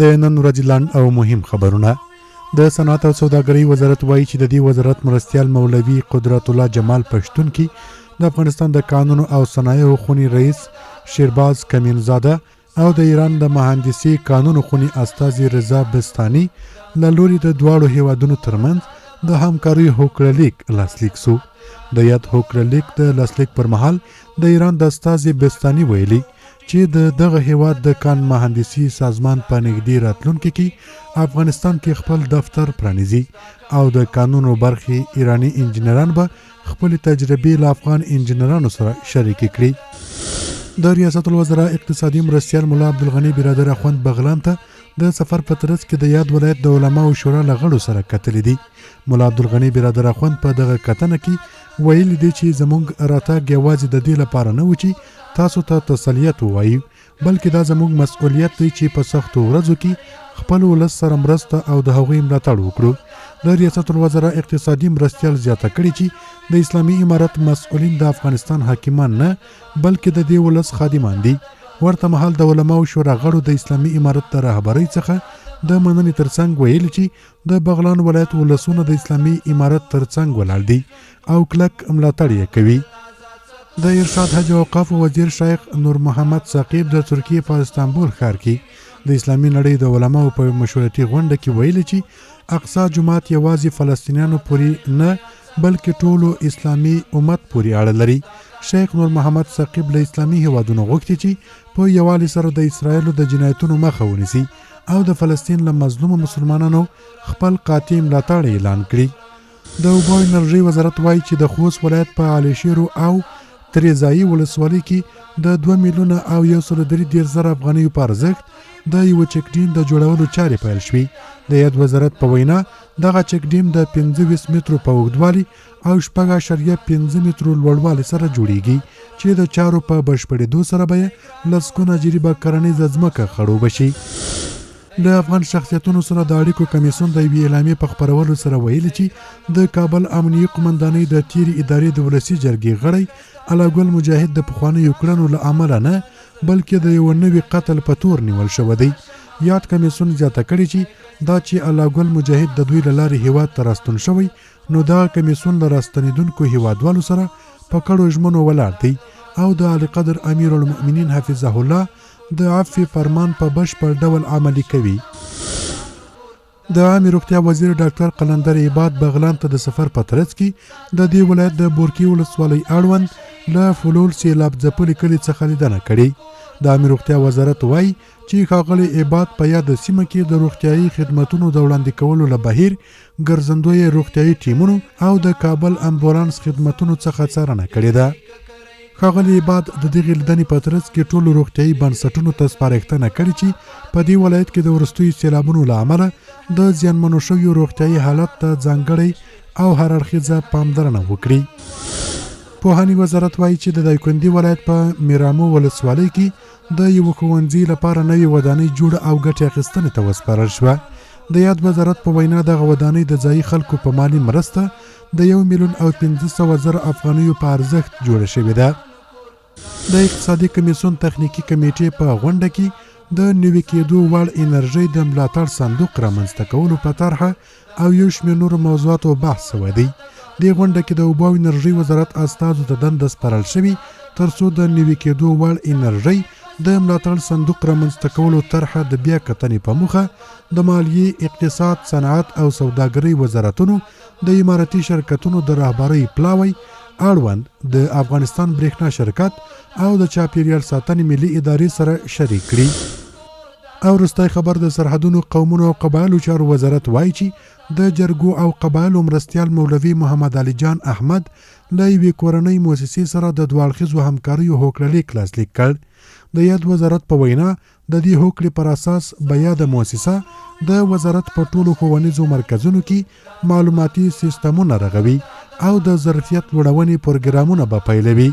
د نن ورځې لنډ او مهم خبرونه. د صنعت او سوداګرۍ وزارت وایي چې د دې وزارت مرستیال مولوي قدرت الله جمال پښتون کی د افغانستان د قانون او صنایعو خونی رئیس شیرباز کمینزاده او د ایران د مهندسي قانون خونی استاذ رضا بستانی له لوري د دواړو هیوادونو ترمنځ د همکارۍ هوکړلیک لاسلیک سو. د یاد هوکړلیک د لاسلیک پر مهال د ایران د استاذ بستانی ویلي چې د دغه هیواد د کان مهندسي سازمان په نږدې راتلونکي کې افغانستان کې خپل دفتر پرانیزي او د قانونو برخې ایرانی انجنیران به خپل تجربې له افغان انجنیرانو سره شریکې کړي. د ریاست الوزرا اقتصادي مرستیال مولا عبدالغني برادر اخوند بغلان ته د سفر په ترڅ کې د یاد ولایت د علماو شورا له غړو سره کتلې دي. مولا عبدالغني برادر اخوند په دغه کتنه کې ویلي دي چې زموږ راتګ یوازې د دې لپاره نه و چې تاسو ته تسلیت ووایو، بلکې دا زموږ مسؤلیت دی چې په سختو ورځو کې خپل ولس سره مرسته او د هغوی ملاتړ وکړو. د ریاست الوزرا اقتصادي مرستیال زیاته کړي چې د اسلامي امارت مسؤلین د افغانستان حاکمان نه بلکې د دې ولس خادمان دي. ورته مهال د علماو شورا غړو د اسلامي امارت د رهبرۍ څخه د مننې ترڅنګ ویلي چې د بغلان ولایت ولسونه د اسلامي امارت ترڅنګ ولاړ دي او کلک ملاتړ یې کوي. د ارشاد حج او اوقاف وزیر شیخ نور محمد ثاقب د ترکیه په استانبول ښار کې د اسلامي نړۍ د علماو په مشورتي غونډه کې ویلي چې اقصی جماعت یوازې فلسطینیانو پورې نه بلکې ټولو اسلامي امت پورې اړه لري. شیخ نور محمد ثاقب له اسلامي هیوادونو غوښتي چې په یووالي سره د اسرایلو د جنایتونو مخه ونیسي او د فلسطین له مظلومو مسلمانانو خپل قاطع ملاتړ اعلان کړي. د اوبو انرژۍ وزارت وایي چې د خوست ولایت په علیشیر او تریزایي ولسوالۍ کې د 2 میلیونه او 1.3 افغانیو په ارزښت د یو چک ډیم د جوړولو چارې پیل شوې. د یاد وزارت په وینا دغه چک ډیم د 25 مترو په اوږدوالي او 6.5 مترو لوړوالي سره جوړیږي چې د چارو په بشپړېدو سره به لسګونه جریبه کرنیزه ځمکه خړوبه شي. د افغان شخصیتونو سره د اړیکو کمیسیون د یوې اعلامیې په خپرولو سره ویلي چې د کابل امنیه قومندانۍ د تیرې ادارې د ولسي جرګې غړی الله ګل مجاهد د پخوانیو کړنو له امله نه بلکې د یو نوي قتل په تور نیول شوی دی. یاد کمیسیون زیاته کړي چې دا چې الله ګل مجاهد د دوی له لارې هیواد ته راستون شوی نو دا کمیسیون له راستنېدونکو هیوادوالو سره په کړو ژمنو ولاړ دی او د اعلی قدر امیر المؤمنین حفظه الله د عفو فرمان په بشپړ ډول عملي کوي. د عامه روغتیا وزیر ډاکټر قلندر عباد بغلان ته د سفر په ترڅ کې د دې ولایت د بورکي ولسوالۍ اړوند له فلول سیلاب ځپلي کلي څخه لیدنه کړې. د عامه روغتیا وزارت وایي چې ښاغلي عباد په یاد سیمه کې د روغتیایي خدماتونو د وړاندې کولو له بهیر ګرځندوی روغتیایي ټیمونو او د کابل امبولانس خدماتونو څخه څارنه کړې ده. ښاغلي عباد د دغې لیدنې په ترڅ کې ټولو روغتیایي بنسټونو ته سپارښتنه کړې چې په دې ولایت کې د وروستیو سیلابونو له امله د زیانمنو شویو روغتیایي حالت ته ځانګړی او هر اړخیزه پاملرنه وکړي. پوهنې وزارت وایي چې د دایکنډي ولایت په میرامو ولسوالۍ کې د یو ښوونځي لپاره نوې ودانۍ جوړه او ګټې اخیستنې ته وسپارل شوه. د یاد وزارت په وینا دغه ودانۍ د ځایي خلکو په مالي مرسته د 1,500,000 افغانیو په ارزښت جوړه شوې ده. د اقتصادي کمیسیون تخنیکی کمیټې په غونډه کې د نوي کېدو وړ انرژۍ د ملاتړ صندوق رامنځته کولو په طرحه او یو شمېر نورو موضوعاتو بحث شوی دی. دې غونډه کې د اوبو انرژۍ وزارت استازو ته دنده سپارل شوي ترڅو د نوي کېدو وړ انرژۍ د ملاتړ صندوق رامنځته کولو طرحه د بیا کتنې په موخه د مالیې، اقتصاد، صنعت او سوداګرۍ وزارتونو د امارتي شرکتونو د رهبرۍ پلاوی اړوند د افغانستان برېښنا شرکت او د چاپیریال ساتنې ملي ادارې سره شریک کړي. او وروستی خبر د سرحدونو، قومونو او قبایلو چارو وزارت وایي چې د جرګو او قبایلو مرستیال مولوي محمد علي جان احمد له یوې کورنۍ مؤسسې سره د دوه اړخیزو همکاریو هوکړلیک لاسلیک کړ. د یاد وزارت په وینا د دې هوکړې پر اساس به یاده مؤسسه د وزارت په ټولو ښوونیزو مرکزونو کې معلوماتي سیستمونه رغوي او د ظرفیت لوړونې پروګرامونه به پیلوي.